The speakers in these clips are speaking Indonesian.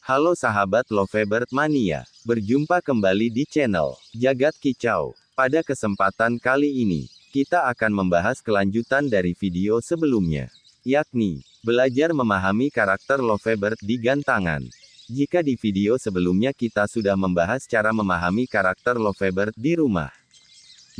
Halo sahabat Lovebird Mania, berjumpa kembali di channel Jagat Kicau. Pada kesempatan kali ini, kita akan membahas kelanjutan dari video sebelumnya, yakni belajar memahami karakter Lovebird di gantangan. Jika di video sebelumnya kita sudah membahas cara memahami karakter Lovebird di rumah.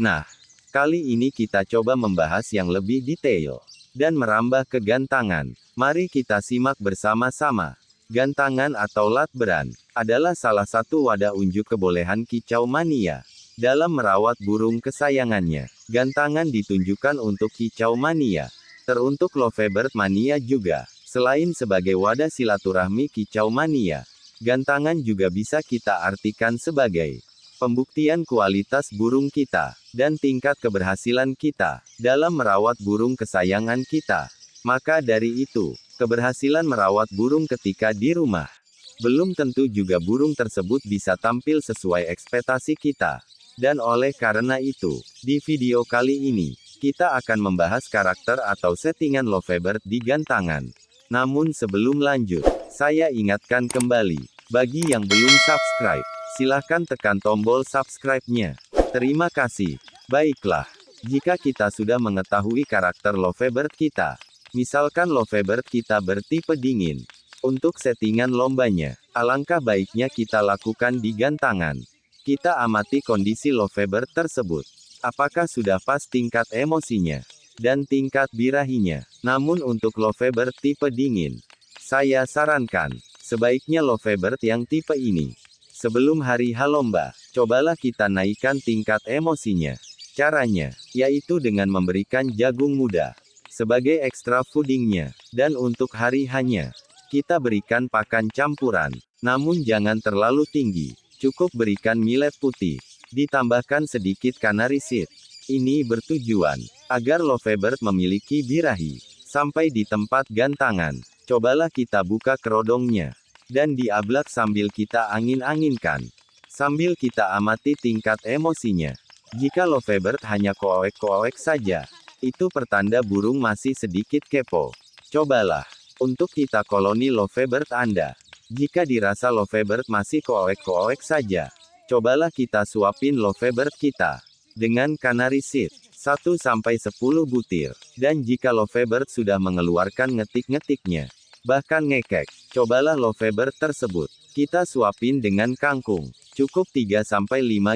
Nah, kali ini kita coba membahas yang lebih detail dan merambah ke gantangan. Mari kita simak bersama-sama. Gantangan atau latberan adalah salah satu wadah unjuk kebolehan kicau mania dalam merawat burung kesayangannya. Gantangan ditunjukkan untuk kicau mania, teruntuk Lovebird mania juga. Selain sebagai wadah silaturahmi kicau mania, gantangan juga bisa kita artikan sebagai pembuktian kualitas burung kita dan tingkat keberhasilan kita dalam merawat burung kesayangan kita. Maka dari itu, keberhasilan merawat burung ketika di rumah belum tentu juga burung tersebut bisa tampil sesuai ekspektasi kita. Dan oleh karena itu, di video kali ini, kita akan membahas karakter atau settingan Lovebird di gantangan. Namun sebelum lanjut, saya ingatkan kembali, bagi yang belum subscribe, silahkan tekan tombol subscribe-nya. Terima kasih. Baiklah, jika kita sudah mengetahui karakter Lovebird kita, misalkan Lovebird kita bertipe dingin. Untuk settingan lombanya, alangkah baiknya kita lakukan di gantangan. Kita amati kondisi Lovebird tersebut. Apakah sudah pas tingkat emosinya dan tingkat birahinya. Namun untuk Lovebird tipe dingin, saya sarankan, sebaiknya Lovebird yang tipe ini, sebelum hari H lomba, cobalah kita naikkan tingkat emosinya. Caranya, yaitu dengan memberikan jagung muda sebagai extra foodingnya, dan untuk hari hanya, kita berikan pakan campuran, namun jangan terlalu tinggi, cukup berikan millet putih, ditambahkan sedikit canary seed. Ini bertujuan, agar Lovebird memiliki birahi, sampai di tempat gantangan, cobalah kita buka kerodongnya, dan diablak sambil kita angin-anginkan, sambil kita amati tingkat emosinya. Jika Lovebird hanya koek-koek saja, itu pertanda burung masih sedikit kepo. Cobalah untuk kita koloni Lovebird Anda. Jika dirasa Lovebird masih koek-koek saja, cobalah kita suapin Lovebird kita dengan canary seed 1-10 butir. Dan jika Lovebird sudah mengeluarkan ngetik-ngetiknya, bahkan ngekek, cobalah Lovebird tersebut kita suapin dengan kangkung. Cukup 3-5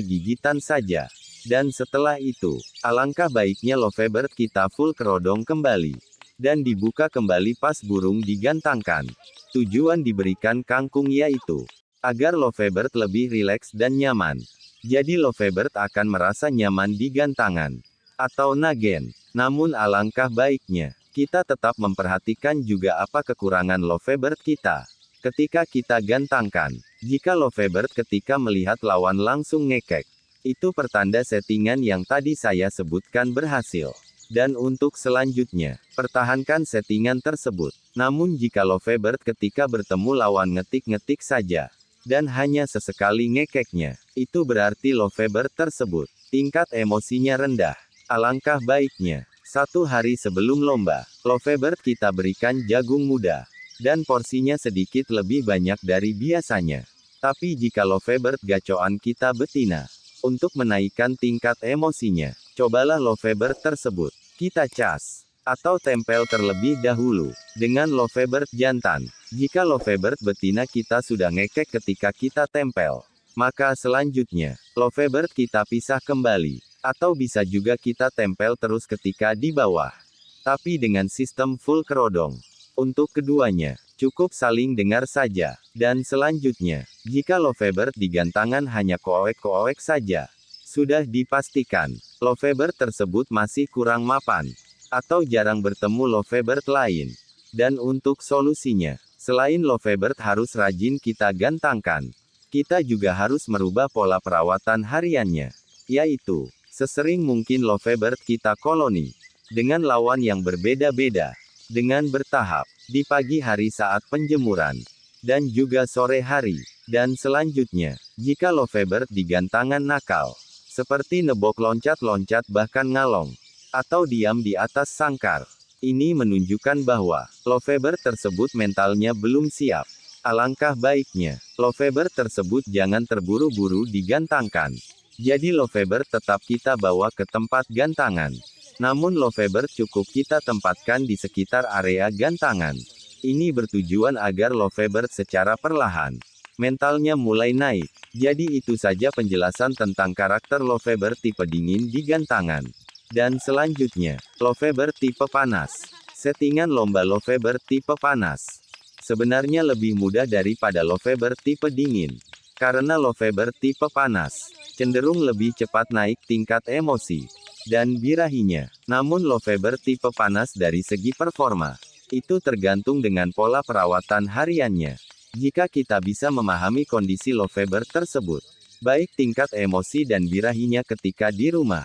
gigitan saja. Dan setelah itu, alangkah baiknya Lovebird kita full kerodong kembali. Dan dibuka kembali pas burung digantangkan. Tujuan diberikan kangkung yaitu, agar Lovebird lebih rileks dan nyaman. Jadi Lovebird akan merasa nyaman di gantangan. Atau nagen. Namun alangkah baiknya, kita tetap memperhatikan juga apa kekurangan Lovebird kita ketika kita gantangkan. Jika Lovebird ketika melihat lawan langsung ngekek, itu pertanda settingan yang tadi saya sebutkan berhasil. Dan untuk selanjutnya, pertahankan settingan tersebut. Namun jika Lovebird ketika bertemu lawan ngetik-ngetik saja, dan hanya sesekali ngekeknya, itu berarti Lovebird tersebut tingkat emosinya rendah. Alangkah baiknya, 1 hari sebelum lomba, Lovebird kita berikan jagung muda, dan porsinya sedikit lebih banyak dari biasanya. Tapi jika Lovebird gacoan kita betina, untuk menaikkan tingkat emosinya, cobalah Lovebird tersebut kita cas atau tempel terlebih dahulu dengan Lovebird jantan. Jika Lovebird betina kita sudah ngekek ketika kita tempel, maka selanjutnya, Lovebird kita pisah kembali, atau bisa juga kita tempel terus ketika di bawah. Tapi dengan sistem full kerodong. Untuk keduanya, cukup saling dengar saja. Dan selanjutnya, jika Lovebird di gantangan hanya koek-koek saja, sudah dipastikan, Lovebird tersebut masih kurang mapan, atau jarang bertemu Lovebird lain. Dan untuk solusinya, selain Lovebird harus rajin kita gantangkan, kita juga harus merubah pola perawatan hariannya, yaitu, sesering mungkin Lovebird kita koloni, dengan lawan yang berbeda-beda, dengan bertahap, di pagi hari saat penjemuran, dan juga sore hari. Dan selanjutnya, jika Lovebird di gantangan nakal, seperti nebok loncat-loncat bahkan ngalong, atau diam di atas sangkar, ini menunjukkan bahwa Lovebird tersebut mentalnya belum siap, Alangkah baiknya, lovebird tersebut jangan terburu-buru digantangkan. Jadi lovebird tetap kita bawa ke tempat gantangan. Namun lovebird cukup kita tempatkan di sekitar area gantangan. Ini bertujuan agar lovebird secara perlahan, mentalnya mulai naik. Jadi itu saja penjelasan tentang karakter lovebird tipe dingin di gantangan. Dan selanjutnya, lovebird tipe panas. Settingan lomba lovebird tipe panas sebenarnya lebih mudah daripada lovebird tipe dingin. Karena lovebird tipe panas cenderung lebih cepat naik tingkat emosi dan birahinya. Namun lovebird tipe panas dari segi performa itu tergantung dengan pola perawatan hariannya. Jika kita bisa memahami kondisi lovebird tersebut, baik tingkat emosi dan birahinya ketika di rumah,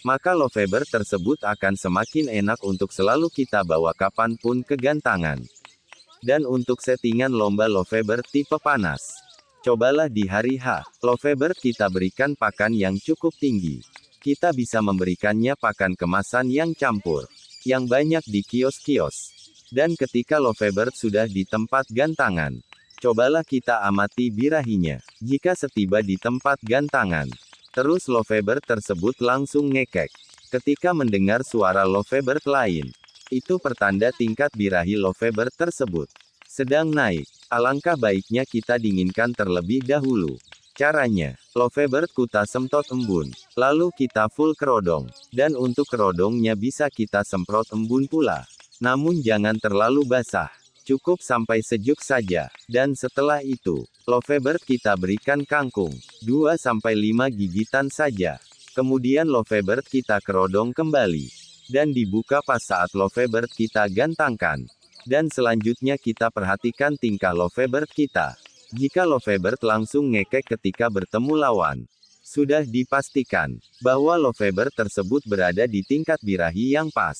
maka lovebird tersebut akan semakin enak untuk selalu kita bawa kapanpun ke gantangan. Dan untuk settingan lomba lovebird tipe panas, cobalah di hari H, lovebird kita berikan pakan yang cukup tinggi. Kita bisa memberikannya pakan kemasan yang campur, yang banyak di kios-kios. Dan ketika lovebird sudah di tempat gantangan, cobalah kita amati birahinya. Jika setiba di tempat gantangan, terus lovebird tersebut langsung ngekek. Ketika mendengar suara lovebird lain, itu pertanda tingkat birahi lovebird tersebut sedang naik. Alangkah baiknya kita dinginkan terlebih dahulu. Caranya, lovebird kita semprot embun, lalu kita full kerodong. Dan untuk kerodongnya bisa kita semprot embun pula. Namun jangan terlalu basah, cukup sampai sejuk saja. Dan setelah itu, lovebird kita berikan kangkung, 2-5 gigitan saja. Kemudian lovebird kita kerodong kembali. Dan dibuka pas saat lovebird kita gantangkan. Dan selanjutnya kita perhatikan tingkah lovebird kita. Jika lovebird langsung ngekek ketika bertemu lawan, sudah dipastikan bahwa lovebird tersebut berada di tingkat birahi yang pas.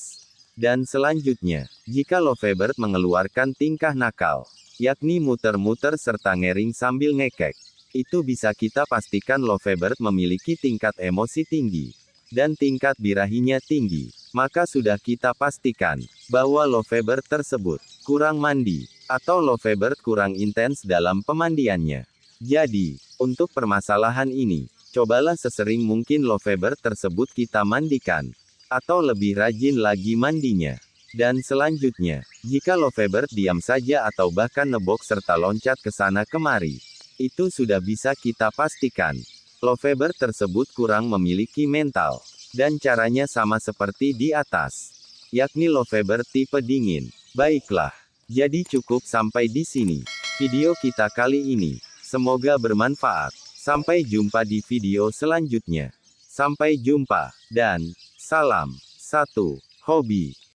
Dan selanjutnya, jika lovebird mengeluarkan tingkah nakal, yakni muter-muter serta ngering sambil ngekek, itu bisa kita pastikan lovebird memiliki tingkat emosi tinggi, dan tingkat birahinya tinggi. Maka sudah kita pastikan bahwa lovebird tersebut kurang mandi, atau lovebird kurang intens dalam pemandiannya. Jadi, untuk permasalahan ini, cobalah sesering mungkin lovebird tersebut kita mandikan, atau lebih rajin lagi mandinya. Dan selanjutnya, jika lovebird diam saja atau bahkan nebok serta loncat ke sana kemari, itu sudah bisa kita pastikan lovebird tersebut kurang memiliki mental. Dan caranya sama seperti di atas, yakni lovebird tipe dingin. Baiklah, jadi cukup sampai di sini video kita kali ini. Semoga bermanfaat. Sampai jumpa di video selanjutnya. Sampai jumpa, dan salam satu hobi.